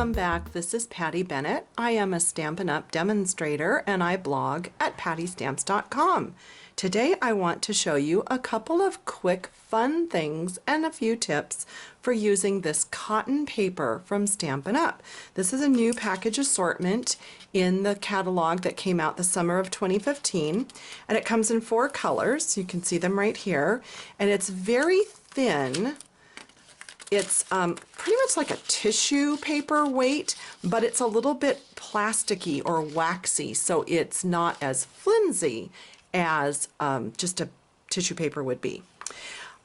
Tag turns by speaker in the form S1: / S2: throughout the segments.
S1: Welcome back. This is Patty Bennett. I am a Stampin' Up! Demonstrator and I blog at pattystamps.com. Today I want to show you a couple of quick fun things and a few tips for using this cotton paper from Stampin' Up! This is a new package assortment in the catalog that came out the summer of 2015, and it comes in 4 colors. You can see them right here, and it's very thin. It's pretty much like a tissue paper weight, but it's a little bit plasticky or waxy, so it's not as flimsy as just a tissue paper would be.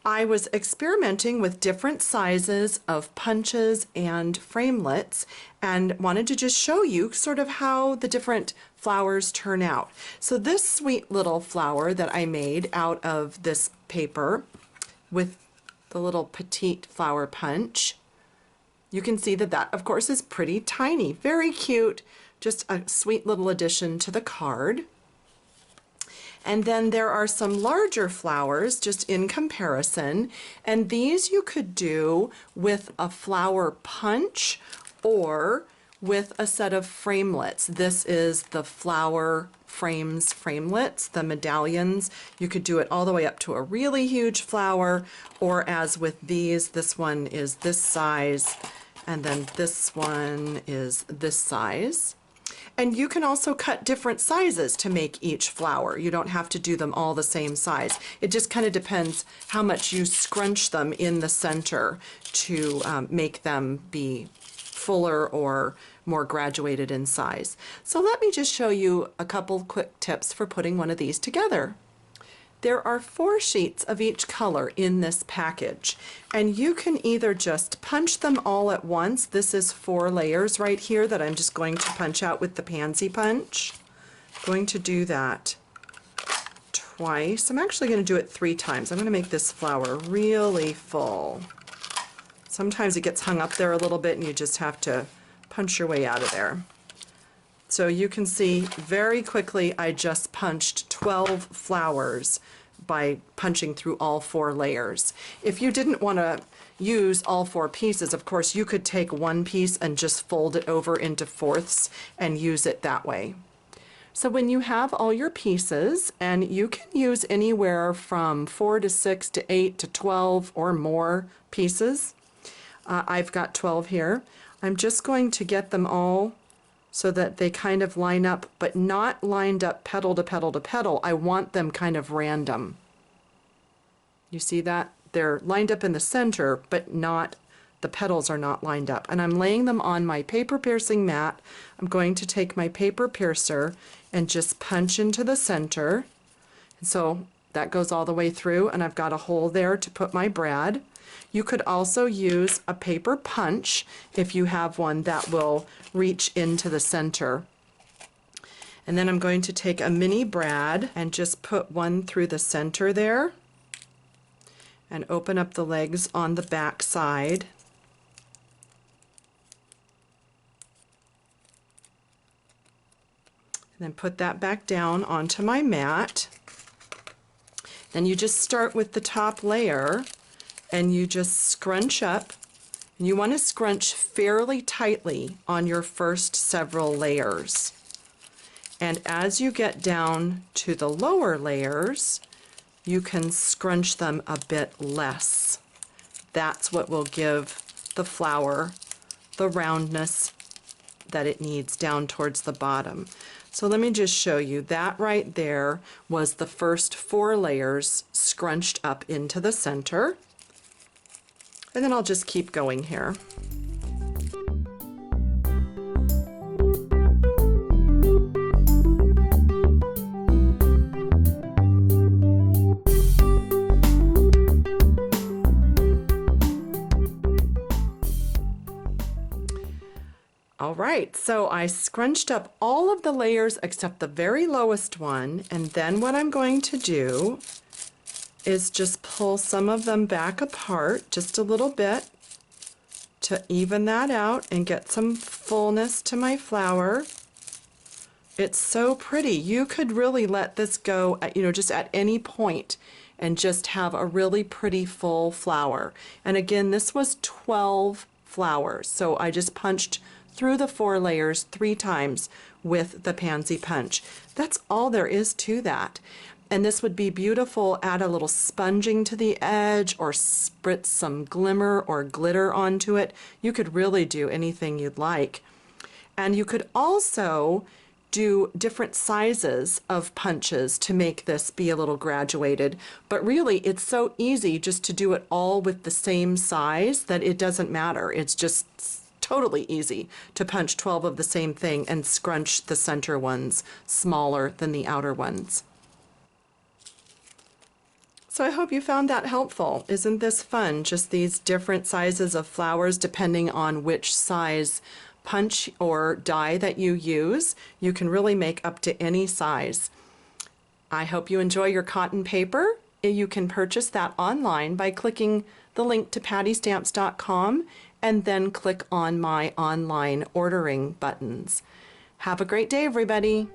S1: I was experimenting with different sizes of punches and framelits and wanted to just show you sort of how the different flowers turn out. So this sweet little flower that I made out of this paper with the little petite flower punch, you can see that that of course is pretty tiny, very cute, just a sweet little addition to the card. And then there are some larger flowers just in comparison, and these you could do with a flower punch or with a set of framelits. This is the flower frames framelits, the medallions. You could do it all the way up to a really huge flower, or as with these, this one is this size, and then this one is this size. And you can also cut different sizes to make each flower. You don't have to do them all the same size. It just kind of depends how much you scrunch them in the center to make them be fuller or more graduated in size. So let me just show you a couple quick tips for putting one of these together. There are 4 sheets of each color in this package, and you can either just punch them all at once. This is 4 layers right here that I'm just going to punch out with the pansy punch. I'm going to do that twice. I'm actually going to do it 3 times. I'm going to make this flower really full. Sometimes it gets hung up there a little bit and you just have to punch your way out of there. So you can see very quickly I just punched 12 flowers by punching through all 4 layers. If you didn't want to use all 4 pieces, of course you could take one piece and just fold it over into fourths and use it that way. So when you have all your pieces, and you can use anywhere from 4 to 6 to 8 to 12 or more pieces. I've got 12 here. I'm just going to get them all so that they kind of line up, but not lined up petal to petal to petal. I want them kind of random. You see that? They're lined up in the center, but not, the petals are not lined up. And I'm laying them on my paper piercing mat. I'm going to take my paper piercer and just punch into the center. And so that goes all the way through, and I've got a hole there to put my brad. You could also use a paper punch if you have one that will reach into the center. And then I'm going to take a mini brad and just put one through the center there and open up the legs on the back side. And then put that back down onto my mat. Then you just start with the top layer and you just scrunch up, and you want to scrunch fairly tightly on your first several layers. And as you get down to the lower layers, you can scrunch them a bit less. That's what will give the flower the roundness that it needs down towards the bottom. So let me just show you. That right there was the first 4 layers scrunched up into the center. And then I'll just keep going here. All right, so I scrunched up all of the layers except the very lowest one, and then what I'm going to do is just pull some of them back apart just a little bit to even that out and get some fullness to my flower. It's so pretty. You could really let this go at, just at any point and just have a really pretty full flower. And again, this was 12 flowers, so I just punched through the 4 layers 3 times with the pansy punch. That's all there is to that. And this would be beautiful. Add a little sponging to the edge or spritz some glimmer or glitter onto it. You could really do anything you'd like. And you could also do different sizes of punches to make this be a little graduated. But really, it's so easy just to do it all with the same size that it doesn't matter. It's just totally easy to punch 12 of the same thing and scrunch the center ones smaller than the outer ones. So I hope you found that helpful. Isn't this fun? Just these different sizes of flowers depending on which size punch or die that you use. You can really make up to any size. I hope you enjoy your cotton paper. You can purchase that online by clicking the link to pattystamps.com and then click on my online ordering buttons. Have a great day, everybody.